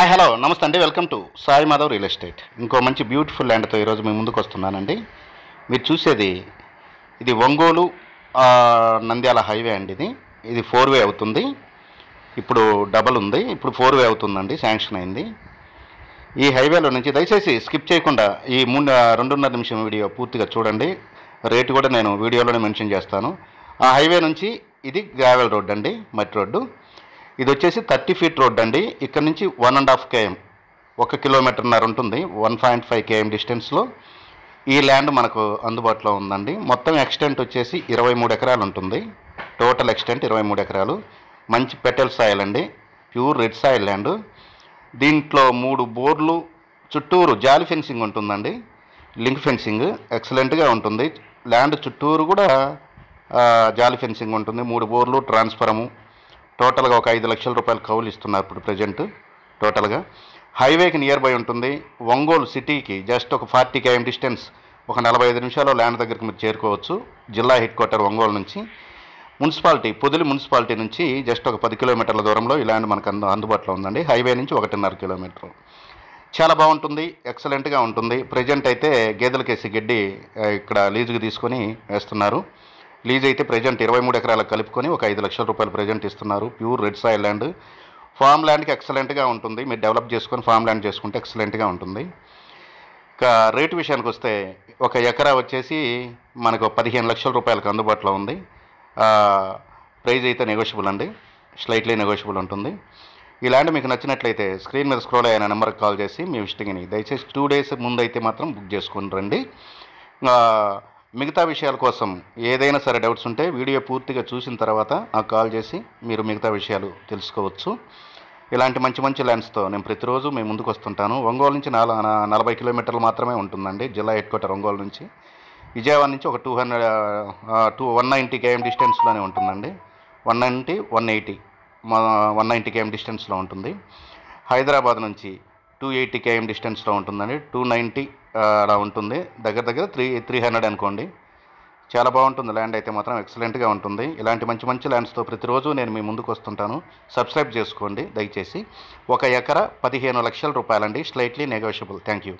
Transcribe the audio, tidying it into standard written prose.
Hi hello నమస్తే అండి. Welcome to Sai Madhav real estate. ఇంకో మంచి బ్యూటిఫుల్ ల్యాండ్తో ఈరోజు మీ ముందుకు వస్తున్నానండి. మీరు చూసేది ఇది ఒంగోలు నంద్యాల హైవే అండి. ఇది 4 వే అవుతుంది. ఇప్పుడు డబల్ ఉంది, ఇప్పుడు 4 వే అవుతుందండి, శాంక్షన్ అయింది. ఈ హైవేలో నుంచి దయచేసి స్కిప్ చేయకుండా ఈ 2.5 నిమిషం వీడియో పూర్తిగా చూడండి. రేటు కూడా నేను వీడియోలోనే మెన్షన్ చేస్తాను. ఆ హైవే నుంచి ఇది గ్రావెల్ రోడ్ అండి, మట్టి రోడ్డు. ఇది వచ్చేసి 30 ఫీట్ రోడ్ అండి. ఇక్కడ నుంచి 1.5 km, 1 కిలోమీటర్న్నర ఉంటుంది. 1.5 km డిస్టెన్స్లో ఈ ల్యాండ్ మనకు అందుబాటులో ఉందండి. మొత్తం ఎక్స్టెంట్ వచ్చేసి 23 ఎకరాలు ఉంటుంది. టోటల్ ఎక్స్టెంట్ 23 ఎకరాలు. మంచి పెటల్ సాయిల్ అండి, ప్యూర్ రెడ్ సాయిల్ ల్యాండ్. దీంట్లో 3 బోర్లు, చుట్టూరు జాలి ఫెన్సింగ్ ఉంటుందండి, లింక్ ఫెన్సింగ్ ఎక్సలెంట్గా ఉంటుంది. ల్యాండ్ చుట్టూరు కూడా జాలి ఫెన్సింగ్ ఉంటుంది. 3 బోర్లు, ట్రాన్స్ఫరము. టోటల్గా ఒక 5 లక్షల రూపాయలు కౌలు ఇస్తున్నారు ఇప్పుడు ప్రజెంట్. టోటల్గా హైవేకి నియర్ బై ఉంటుంది. ఒంగోలు సిటీకి జస్ట్ ఒక 40 km డిస్టెన్స్, ఒక 45 నిమిషాల్లో ల్యాండ్ దగ్గరికి మీరు చేరుకోవచ్చు. జిల్లా హెడ్ క్వార్టర్ ఒంగోలు నుంచి. మున్సిపాలిటీ పొదిలి మున్సిపాలిటీ నుంచి జస్ట్ ఒక 10 కిలోమీటర్ల దూరంలో ఈ ల్యాండ్ మనకు అందుబాటులో ఉందండి. హైవే నుంచి 1.5 కిలోమీటర్. చాలా బాగుంటుంది, ఎక్సలెంట్గా ఉంటుంది. ప్రజెంట్ అయితే గేదెలకేసి గడ్డి ఇక్కడ లీజుకి తీసుకొని వేస్తున్నారు. లీజ్ అయితే ప్రజెంట్ 23 ఎకరాలకు కలుపుకొని ఒక 5 లక్షల రూపాయలు ప్రజెంట్ ఇస్తున్నారు. Pure red soil land. Farm ల్యాండ్కి ఎక్సలెంట్గా ఉంటుంది. మీరు డెవలప్ చేసుకొని ఫామ్ ల్యాండ్ చేసుకుంటే ఎక్సలెంట్గా ఉంటుంది. ఇక రేటు విషయానికి వస్తే ఒక ఎకరా వచ్చేసి మనకు 15 లక్షల రూపాయలకు అందుబాటులో ఉంది. ప్రైజ్ అయితే నెగోషియబుల్ అండి, స్లైట్లీ నెగోషియబుల్ ఉంటుంది. ఈ ల్యాండ్ మీకు నచ్చినట్లయితే స్క్రీన్ మీద స్క్రోల్ అయిన నెంబర్కి కాల్ చేసి మీ విజిటింగ్ని దయచేసి 2 days ముందు అయితే మాత్రం బుక్ చేసుకుని రండి. మిగతా విషయాల కోసం ఏదైనా సరే డౌట్స్ ఉంటే వీడియో పూర్తిగా చూసిన తర్వాత నాకు కాల్ చేసి మీరు మిగతా విషయాలు తెలుసుకోవచ్చు. ఇలాంటి మంచి మంచి ల్యాండ్స్తో నేను ప్రతిరోజు మేము ముందుకు వస్తుంటాను. ఒంగోలు నుంచి 40 కిలోమీటర్లు మాత్రమే ఉంటుందండి, జిల్లా హెడ్ క్వార్టర్ ఒంగోలు నుంచి. విజయవాడ నుంచి ఒక 190 km డిస్టెన్స్లోనే ఉంటుందండి. 190, 180 km డిస్టెన్స్లో ఉంటుంది. హైదరాబాద్ నుంచి 280 km డిస్టెన్స్లో ఉంటుందండి. 290 అలా ఉంటుంది. దగ్గర 300 అనుకోండి. చాలా బాగుంటుంది ల్యాండ్ అయితే మాత్రం, ఎక్సలెంట్గా ఉంటుంది. ఇలాంటి మంచి మంచి ల్యాండ్స్తో ప్రతిరోజు నేను మీ ముందుకు వస్తుంటాను. సబ్స్క్రైబ్ చేసుకోండి దయచేసి. ఒక ఎకరా 15 లక్షల రూపాయలండి, స్లైట్లీ నెగోషియబుల్. Thank you.